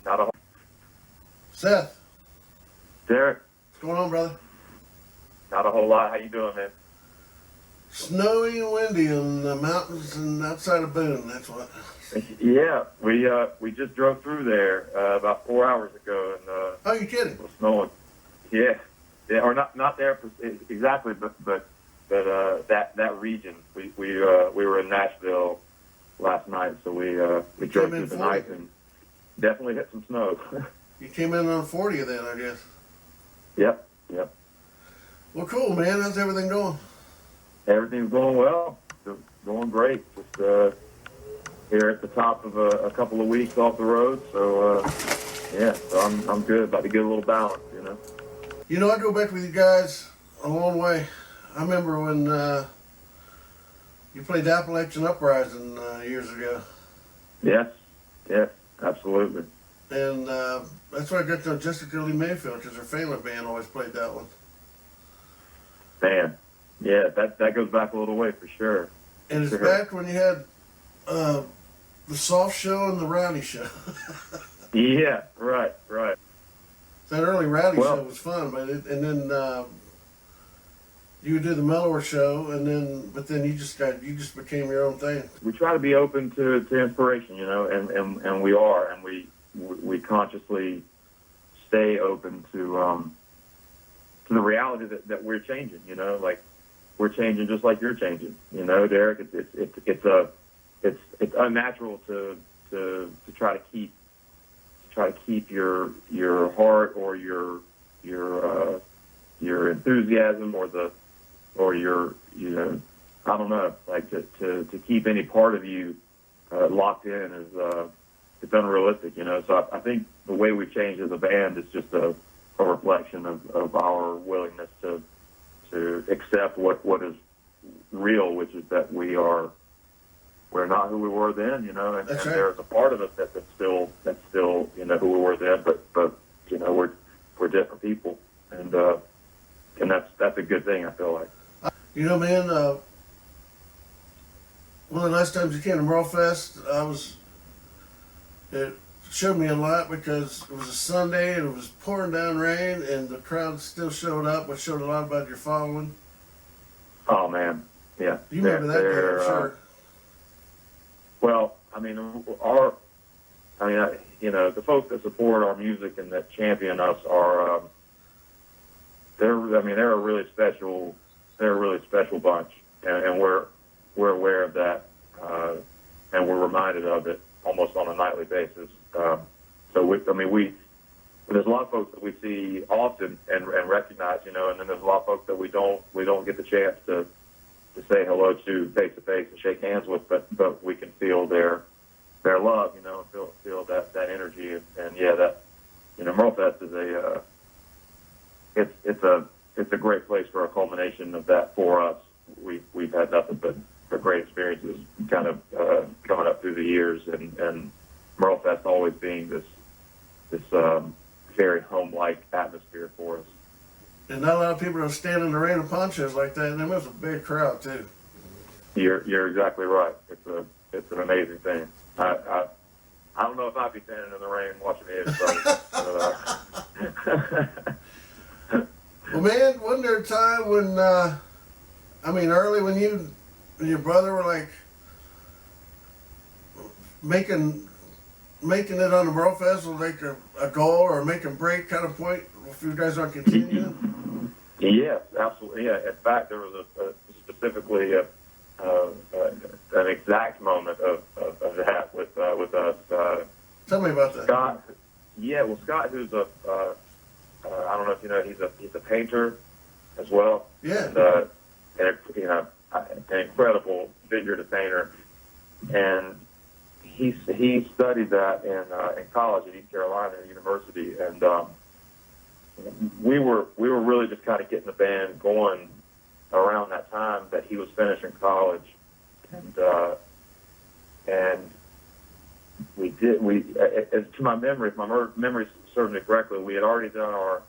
Not a whole. Seth, Derek, what's going on, brother? not a whole lot. How you doing, man? Snowy and windy in the mountains and outside of Boone. That's what. Yeah, we just drove through there about 4 hours ago, and Oh, you kidding? it was snowing. Yeah, yeah, or not there exactly, but that region. We were in Nashville last night, so we drove through the night and definitely hit some snow. You came in on 40 then, I guess. Yep. Well, cool, man. How's everything going? Everything's going well. Going great. Just here at the top of a couple of weeks off the road, so yeah. So I'm good. About to get a little balance, you know. You know, I go back with you guys a long way. I remember when you played Appalachian Uprising years ago. Yes, absolutely. And that's where I got to know Jessica Lee Mayfield, because her Phelan band always played that one. Man, yeah, that goes back a little way for sure. And it's back when you had the soft show and the rowdy show. Yeah, right. That early rowdy show was fun, and then you would do the mellower show, but then you just became your own thing. We try to be open to inspiration, you know, and we are, and we consciously stay open to the reality that we're changing, you know, like we're changing just like you're changing, you know, Derek. It's unnatural to try to keep your heart or your enthusiasm or your I don't know, like to keep any part of you locked in is it's unrealistic, you know. So I think the way we've changed as a band is just a reflection of our willingness to accept what is real, which is that we're not who we were then, you know, and right. There's a part of us that's still you know who we were then, but you know we're different people, and that's a good thing, I feel like. You know, man, one of the last times you came to Merlefest, it showed me a lot because it was a Sunday and it was pouring down rain and the crowd still showed up, which showed a lot about your following. Oh man, yeah. You remember that day, I'm sure. Well, I mean, you know, the folks that support our music and that champion us are, they're a really special bunch, and we're aware of that, and we're reminded of it almost on a nightly basis. So there's a lot of folks that we see often and recognize, you know, and then there's a lot of folks that we don't get the chance to say hello to face to face and shake hands with, but we can feel their love, you know, and feel that energy, and yeah, that, you know, Merlefest is it's a great place for a culmination of that for us. We've had nothing but great experiences kind of coming up through the years, and Merlefest always being this very home-like atmosphere for us. And not a lot of people are standing in the rain in ponchos like that, and there was a big crowd too. You're exactly right. It's an amazing thing. I don't know if I'd be standing in the rain watching it. Well, man, wasn't there a time when, early when you and your brother were like making it on the Merlefest was like a goal or a make and break kind of point if you guys aren't continuing? Yes, absolutely. Yeah. In fact, there was specifically an exact moment of that with us. Tell me about that. Scott. Yeah, well, Scott, who's I don't know if you know, he's a painter as well. Yeah. And you know, an incredible figurative painter, and he studied that in college at East Carolina University, and we were really just kind of getting the band going around that time that he was finishing college, and we as to my memory, if my memory serves me correctly, we had already done our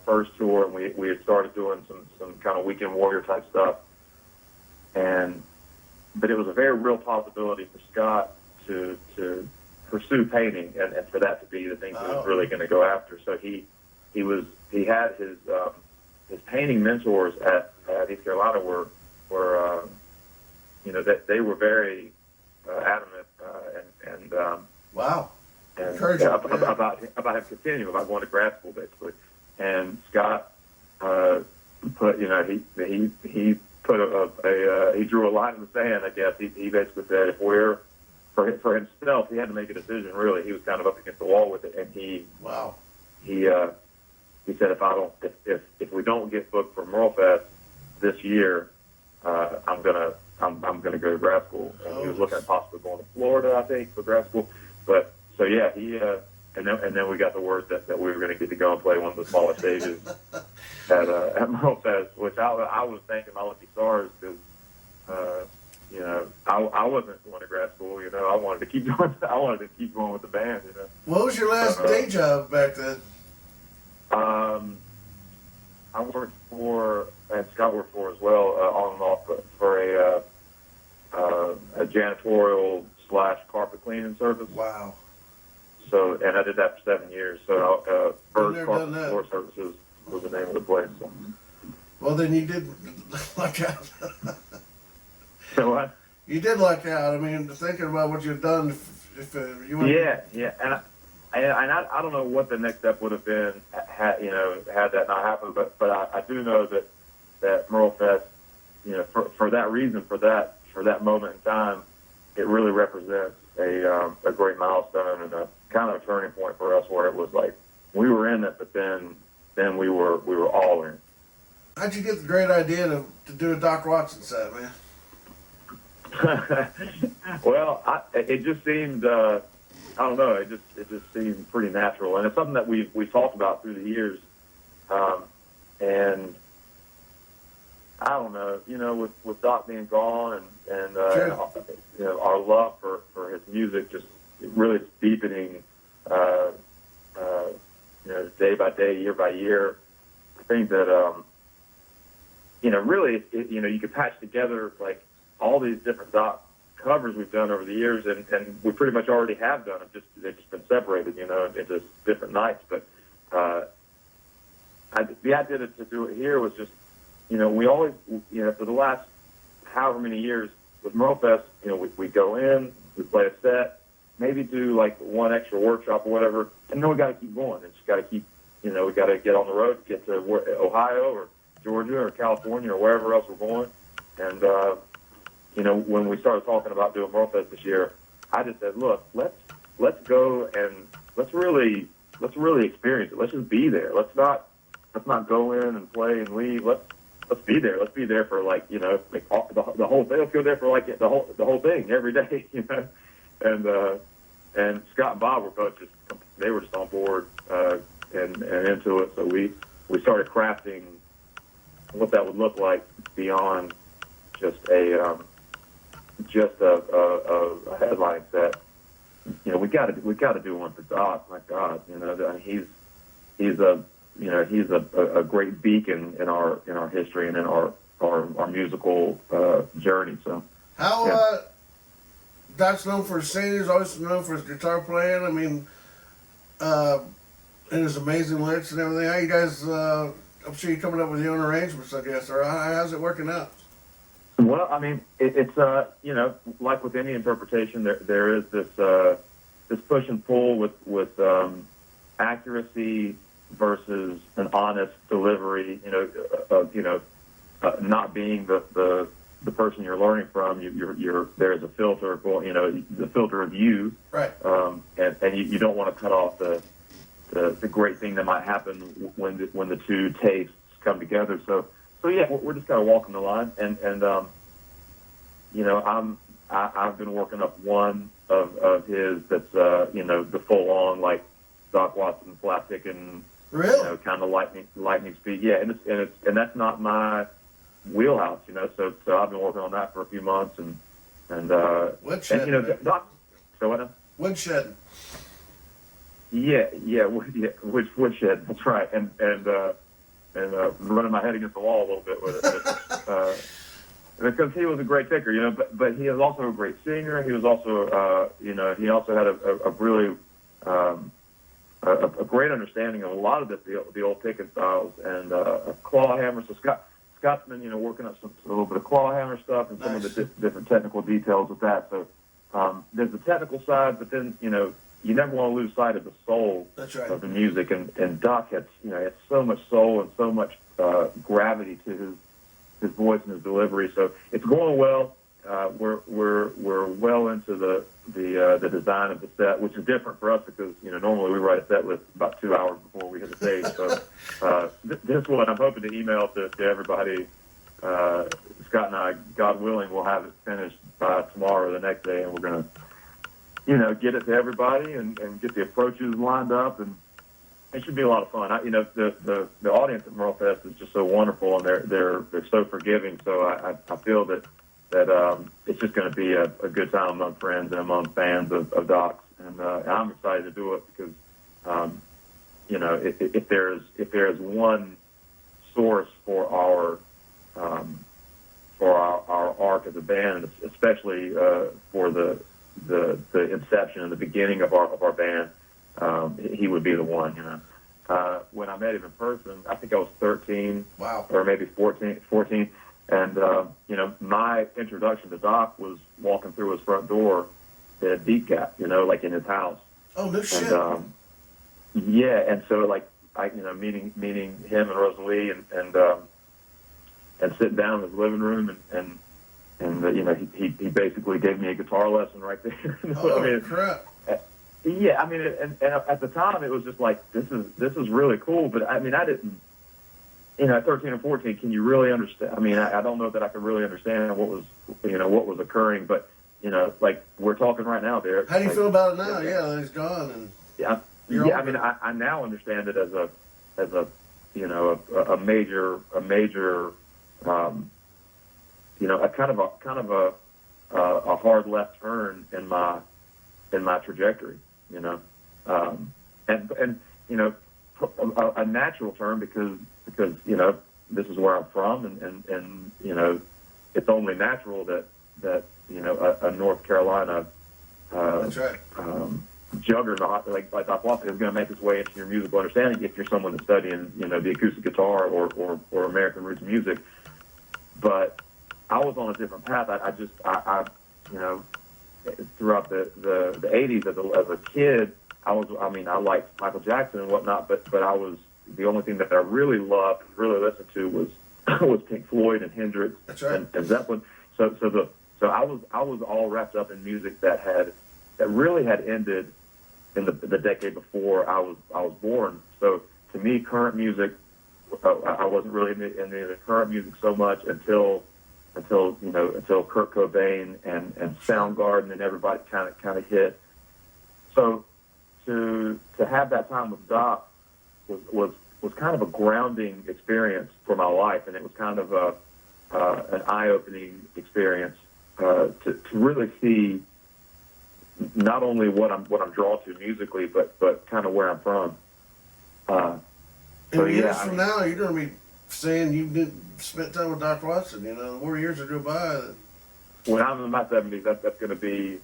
first tour, and we had started doing some kind of weekend warrior type stuff, but it was a very real possibility for Scott to pursue painting and for that to be the thing he was really going to go after. So he had his painting mentors at East Carolina were that they were very adamant wow. And about him continuing, about going to grad school basically. And Scott put he drew a line in the sand. I guess he basically said if we're for himself, he had to make a decision. Really, he was kind of up against the wall with it, and he said if we don't get booked for Merlefest this year, I'm gonna go to grad school. And he was looking at possibly going to Florida, I think, for grad school. But so yeah, he and then we got the word that we were going to get to go and play one of the smaller stages at Merlefest, which I was thanking my lucky stars because I wasn't going to grad school. I wanted to keep going. I wanted to keep going with the band. What was your last day job back then? I worked for, and Scott worked for as well, on and off, but for a janitorial / carpet cleaning service. Wow. So, and I did that for 7 years. So, Bird Carpet Floor Services was the name of the place. So. Well, then you did luck out. So what? You did luck out. I mean, thinking about what you've done, if you went. Yeah, and I don't know what the next step would have been had that not happened, but I do know that Merlefest, for that reason, for that moment in time, it really represents a great milestone and a kind of a turning point for us, where it was like we were in it, but then we were all in. How'd you get the great idea to do a Doc Watson set, man? Well, it just seemed. I don't know. It just seemed pretty natural, and it's something that we talked about through the years. And I don't know. With Doc being gone, and our love for his music just really deepening. Day by day, year by year. I think that really, you could patch together like all these different Doc covers we've done over the years, and we pretty much already have done it. They've just been separated, into different nights. But the idea to do it here was just, we always, for the last however many years with Merlefest, we go in, we play a set, maybe do like one extra workshop or whatever, and then we got to keep going. And just got to keep, we got to get on the road, get to Ohio or Georgia or California or wherever else we're going, and. When we started talking about doing Merlefest this year, I just said, look, let's go and let's really experience it. Let's just be there. Let's not go in and play and leave. Let's be there. Let's be there for like the whole thing. Let's go there for like the whole thing every day. And Scott and Bob were both they were just on board and into it. So we started crafting what that would look like beyond just a headline set. We got to do one for Doc. My God, he's a great beacon in our history and in our musical journey. So how Doc's known for his singing. He's always known for his guitar playing. I mean, and his amazing lyrics and everything. How you guys? I'm sure you're coming up with your own arrangements, I guess. Or how's it working out? Well, I mean, it's like with any interpretation, there is this push and pull with accuracy versus an honest delivery. Not being the person you're learning from. There's a filter, the filter of you, right? And you don't want to cut off the great thing that might happen when the two tastes come together. So yeah, we're just kind of walking the line, and I've been working up one of his that's the full on like Doc Watson classic and really kind of lightning speed. Yeah, and that's not my wheelhouse, So I've been working on that for a few months, and woodshed. And, Doc. So what? Woodshed. Yeah, woodshed. That's right, and running my head against the wall a little bit with it. because he was a great picker, but he was also a great singer. He was also, he also had a really a great understanding of a lot of the old picking styles and a claw hammer. So Scott's been, working up a little bit of claw hammer stuff and some of the different technical details with that. So there's the technical side, but then, you never want to lose sight of the soul of the music. And Doc had so much soul and so much gravity to his voice and his delivery. So it's going well. We're well into the design of the set, which is different for us because normally we write a set list about 2 hours before we hit the stage. So this one I'm hoping to email to everybody. Scott and I, God willing, will have it finished by tomorrow or the next day, and we're gonna get it to everybody and get the approaches lined up, and it should be a lot of fun. The audience at Merlefest is just so wonderful, and they're so forgiving. So I feel that it's just going to be a good time among friends and among fans of Doc's, and I'm excited to do it because if there's one source for our arc as a band, especially for the inception and the beginning of our band, he would be the one. When I met him in person, I think I was 13, wow, or maybe 14. And, my introduction to Doc was walking through his front door at Deep Gap, like in his house. Oh, no shit. And, and so, meeting him and Rosalie and sitting down in his living room and he basically gave me a guitar lesson right there. Oh, crap. Yeah, and at the time it was just like, this is really cool, but I didn't, at 13 or 14, can you really understand? I don't know that I could really understand what was occurring, but, we're talking right now, Derek. How do you feel about it now? Yeah, he's gone. And I now understand it as a major, a kind of a hard left turn in my trajectory, and a natural turn because this is where I'm from, and it's only natural that a North Carolina that's right. Juggernaut like Doc Watson is going to make its way into your musical understanding if you're someone that's studying the acoustic guitar or American roots music. But I was on a different path. I throughout the 80s as a kid, I liked Michael Jackson and whatnot, but I was, the only thing that I really loved, really listened to was Pink Floyd and Hendrix. That's right. and Zeppelin. So I was all wrapped up in music that really had ended in the decade before I was born. So to me, current music, I wasn't really into the current music so much until Kurt Cobain and Soundgarden and everybody kind of hit. So to have that time with Doc was kind of a grounding experience for my life, and it was kind of an eye-opening experience to really see not only what I'm drawn to musically, but kind of where I'm from. So years from now, you're going to be saying you spent time with Doc Watson. The more years that go by. When I'm in my 70s, that's going to be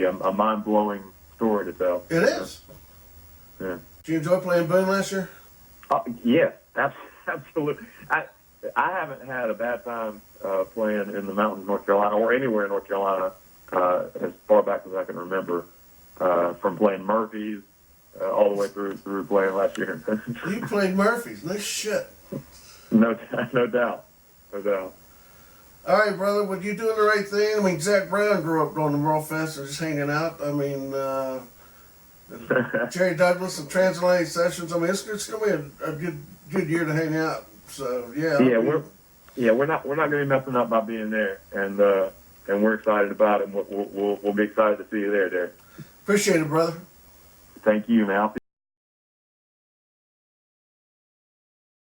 a mind-blowing story to tell. It is. Yeah. Did you enjoy playing Boone last year? Yes, absolutely. I haven't had a bad time playing in the mountains of North Carolina or anywhere in North Carolina as far back as I can remember, from playing Murphy's all the way through playing last year. You played Murphy's. No shit. No doubt. All right, brother. Well, you doing the right thing. Zach Brown grew up going to Merlefest and just hanging out. Jerry Douglas and Transatlantic Sessions. It's going to be a good year to hang out. So yeah. Yeah, we're not going to be messing up by being there, and we're excited about it. And we'll be excited to see you there, Derek. Appreciate it, brother. Thank you, man.